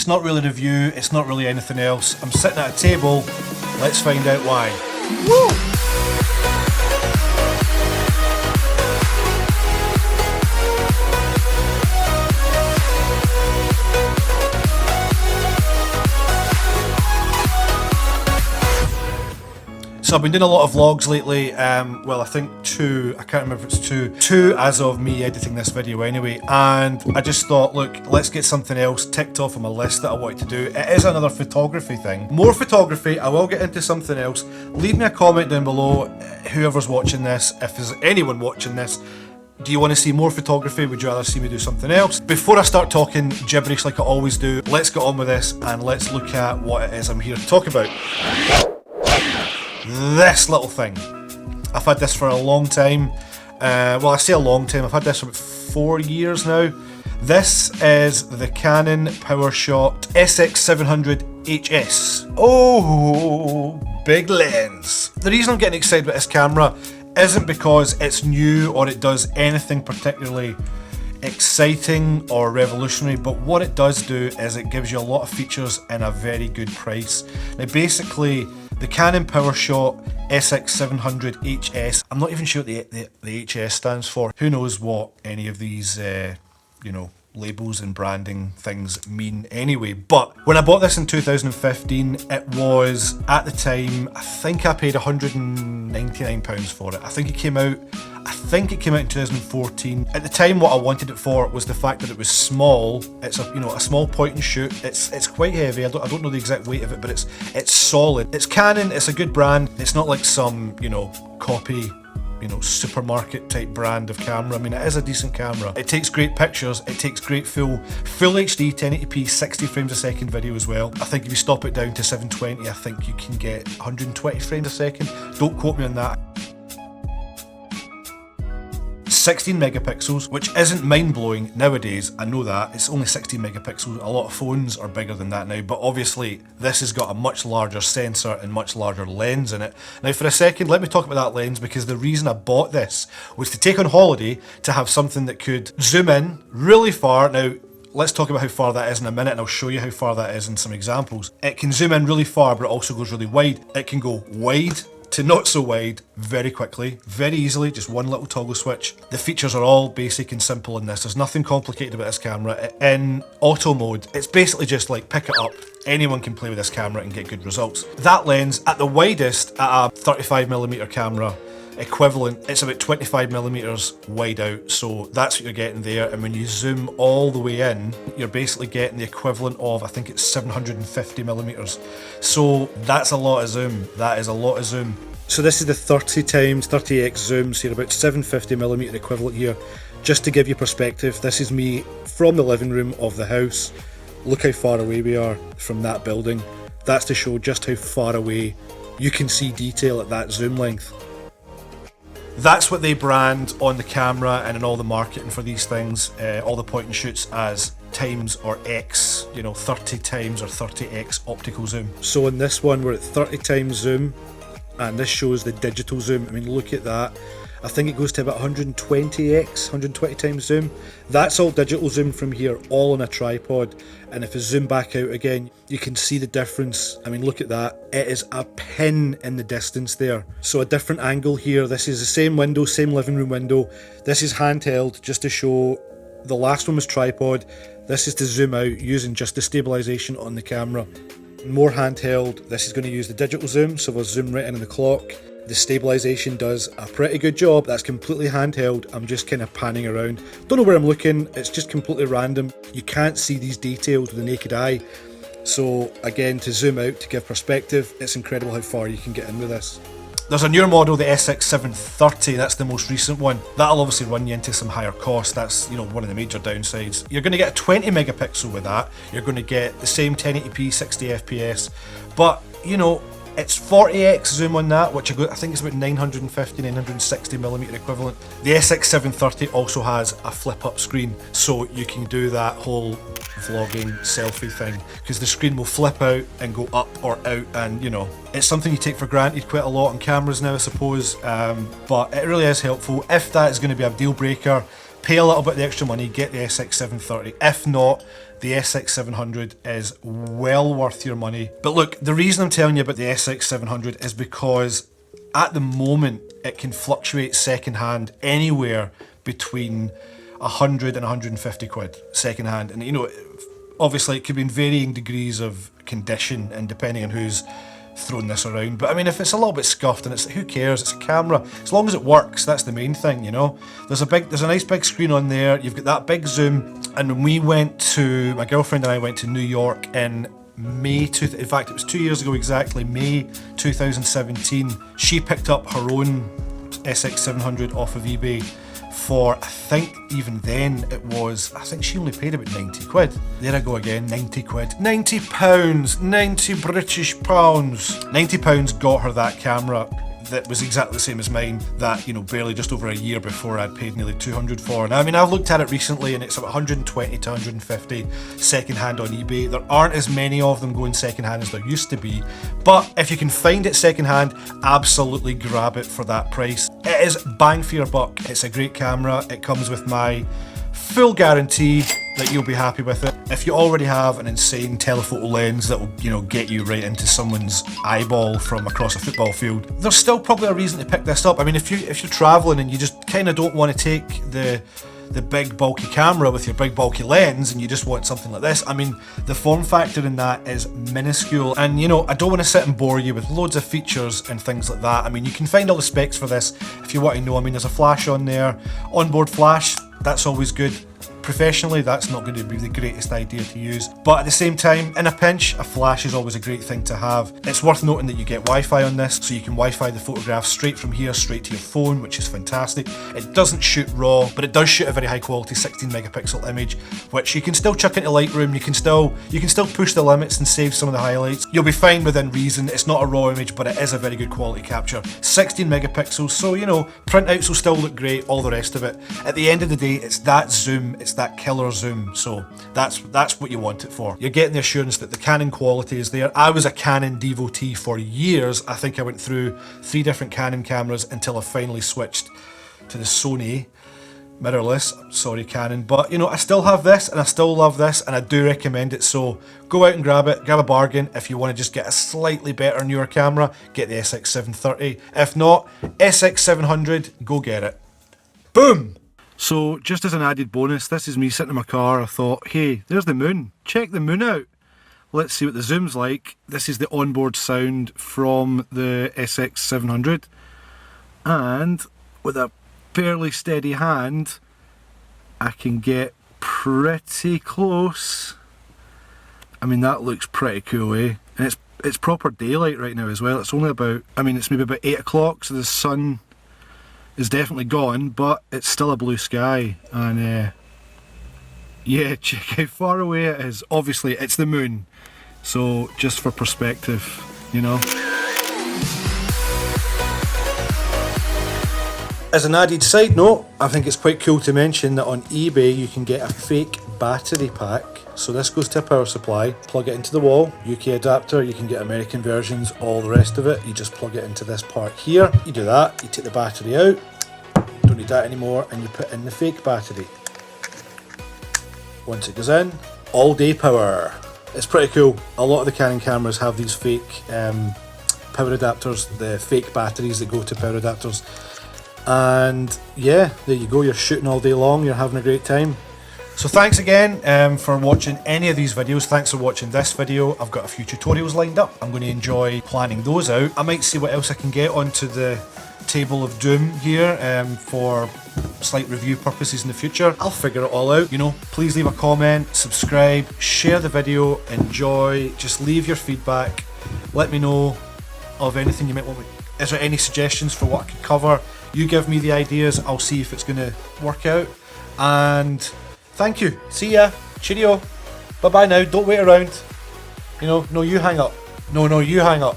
not really a review, it's not really anything else. I'm sitting at a table, let's find out why. Woo! So I've been doing a lot of vlogs lately, well I think two, I can't remember if it's two as of me editing this video anyway, and I just thought, look, let's get something else ticked off on my list that I wanted to do. It is another photography thing. More photography, I will get into something else. Leave me a comment down below, whoever's watching this, if there's anyone watching this. Do you want to see more photography? Would you rather see me do something else? Before I start talking gibberish like I always do, let's get on with this and let's look at what it is I'm here to talk about. This little thing. I've had this for a long time. Well, I say a long time, I've had this for about 4 years now. This is the Canon PowerShot SX700 HS. Oh, big lens. The reason I'm getting excited about this camera isn't because it's new or it does anything particularly exciting or revolutionary, but what it does do is it gives you a lot of features in a very good price. Now basically, the Canon PowerShot SX700 HS, I'm not even sure what the HS stands for. Who knows what any of these, you know, labels and branding things mean anyway. But when I bought this in 2015, it was, at the time, I think I paid £199 for it. I think it came out in 2014. At the time, what I wanted it for was the fact that it was small. It's a small point and shoot. It's quite heavy. I don't know the exact weight of it, but it's solid. It's Canon. It's a good brand. It's not like some copy, supermarket type brand of camera. I mean, it is a decent camera. It takes great pictures. It takes great full HD 1080p 60 frames a second video as well. I think if you stop it down to 720, I think you can get 120 frames a second. Don't quote me on that. 16 megapixels, which isn't mind-blowing nowadays, I know that. It's only 16 megapixels. A lot of phones are bigger than that now, but obviously this has got a much larger sensor and much larger lens in it. Now for a second, let me talk about that lens, because the reason I bought this was to take on holiday, to have something that could zoom in really far. Now, let's talk about how far that is in a minute, and I'll show you how far that is in some examples. It can zoom in really far, but it also goes really wide. It can go wide to not so wide very quickly, very easily, just one little toggle switch. The features are all basic and simple in this. There's nothing complicated about this camera. In auto mode, it's basically just like pick it up. Anyone can play with this camera and get good results. That lens, at the widest, at a 35mm camera equivalent, it's about 25mm wide out, so that's what you're getting there. And when you zoom all the way in, you're basically getting the equivalent of, I think it's 750mm. So that's a lot of zoom. That is a lot of zoom. So this is the 30x zoom, so you're about 750mm equivalent here. Just to give you perspective, this is me from the living room of the house. Look how far away we are from that building. That's to show just how far away you can see detail at that zoom length. That's what they brand on the camera and in all the marketing for these things, all the point and shoots, as times or X, 30 times or 30x optical zoom. So in this one we're at 30 times zoom, and this shows the digital zoom. I mean, look at that. I think it goes to about 120x, 120 times zoom. That's all digital zoom from here, all on a tripod. And if I zoom back out again, you can see the difference. I mean, look at that. It is a pin in the distance there. So a different angle here. This is the same window, same living room window. This is handheld, just to show. The last one was tripod. This is to zoom out using just the stabilization on the camera. More handheld. This is going to use the digital zoom, so we'll zoom right in on the clock. The stabilization does a pretty good job. That's completely handheld. I'm just kind of panning around. Don't know where I'm looking. It's just completely random. You can't see these details with the naked eye. So again, to zoom out, to give perspective, it's incredible how far you can get in with this. There's a newer model, the SX7 III, that's the most recent one. That'll obviously run you into some higher costs. That's, one of the major downsides. You're going to get a 20 megapixel with that. You're going to get the same 1080p 60 FPS, but it's 40x zoom on that, which I think is about 950, 960mm equivalent. The SX7 III also has a flip-up screen, so you can do that whole vlogging selfie thing, because the screen will flip out and go up or out, and it's something you take for granted quite a lot on cameras now, I suppose, but it really is helpful. If that is going to be a deal breaker, pay a little bit of the extra money, get the SX7 III. If not, the SX700 is well worth your money. But look, the reason I'm telling you about the SX700 is because at the moment it can fluctuate secondhand anywhere between 100 and 150 quid secondhand. And you know, obviously it could be in varying degrees of condition and depending on who's throwing this around. But I mean, if it's a little bit scuffed and it's, who cares, it's a camera, as long as it works, that's the main thing, you know. There's a nice big screen on there, you've got that big zoom. And when we went to, my girlfriend and I went to New York in May, in fact it was 2 years ago exactly, May 2017, she picked up her own SX700 off of eBay for, I think even then it was, I think she only paid about 90 quid. There I go again, 90 quid. 90 pounds, 90 British pounds. 90 pounds got her that camera that was exactly the same as mine, that, you know, barely just over a year before I'd paid nearly 200 for. Now, I mean, I've looked at it recently and it's about 120 to 150 secondhand on eBay. There aren't as many of them going secondhand as there used to be, but if you can find it secondhand, absolutely grab it for that price. It is bang for your buck. It's a great camera. It comes with my full guarantee that you'll be happy with it. If you already have an insane telephoto lens that will, you know, get you right into someone's eyeball from across a football field, there's still probably a reason to pick this up. I mean, if you're traveling and you just kind of don't want to take the big bulky camera with your big bulky lens and you just want something like this, I mean, the form factor in that is minuscule. And you know, I don't want to sit and bore you with loads of features and things like that. I mean, you can find all the specs for this if you want to know. I mean, there's a flash on there, onboard flash, that's always good. Professionally, that's not going to be the greatest idea to use, but at the same time, in a pinch, a flash is always a great thing to have. It's worth noting that you get Wi-Fi on this, so you can Wi-Fi the photographs straight from here, straight to your phone, which is fantastic. It doesn't shoot RAW, but it does shoot a very high quality 16 megapixel image, which you can still chuck into Lightroom. You can still push the limits and save some of the highlights. You'll be fine within reason. It's not a RAW image, but it is a very good quality capture. 16 megapixels, so you know, printouts will still look great, all the rest of it. At the end of the day, it's that zoom, it's that killer zoom, so that's what you want it for. You're getting the assurance that the Canon quality is there. I was a Canon devotee for years. I think I went through 3 different Canon cameras until I finally switched to the Sony mirrorless. Sorry Canon, but you know, I still have this and I still love this and I do recommend it, so go out and grab it, grab a bargain. If you want to just get a slightly better newer camera, get the SX7 III. If not, SX700, go get it. Boom! So just as an added bonus, this is me sitting in my car. I thought, hey, there's the moon. Check the moon out. Let's see what the zoom's like. This is the onboard sound from the SX700. And with a fairly steady hand, I can get pretty close. I mean, that looks pretty cool, eh? And it's proper daylight right now as well. It's only about, I mean, it's maybe about 8 o'clock, so the sun is definitely gone, but it's still a blue sky. And yeah, check how far away it is. Obviously, it's the moon, so just for perspective, you know. As an added side note, I think it's quite cool to mention that on eBay you can get a fake battery pack. So this goes to a power supply, plug it into the wall, UK adapter, you can get American versions, all the rest of it. You just plug it into this part here, you do that, you take the battery out, don't need that anymore, and you put in the fake battery. Once it goes in, all day power. It's pretty cool. A lot of the Canon cameras have these fake power adapters, the fake batteries that go to power adapters. And yeah, there you go, you're shooting all day long, you're having a great time. So thanks again for watching any of these videos. Thanks for watching this video. I've got a few tutorials lined up. I'm going to enjoy planning those out. I might see what else I can get onto the table of doom here for slight review purposes in the future. I'll figure it all out, you know. Please leave a comment, subscribe, share the video, enjoy, just leave your feedback. Let me know of anything you might want. Is there any suggestions for what I could cover? You give me the ideas, I'll see if it's going to work out. And thank you. See ya. Cheerio. Bye bye now. Don't wait around. You know, no, you hang up. No, you hang up.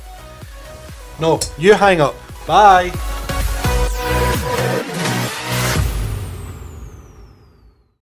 No, you hang up. Bye.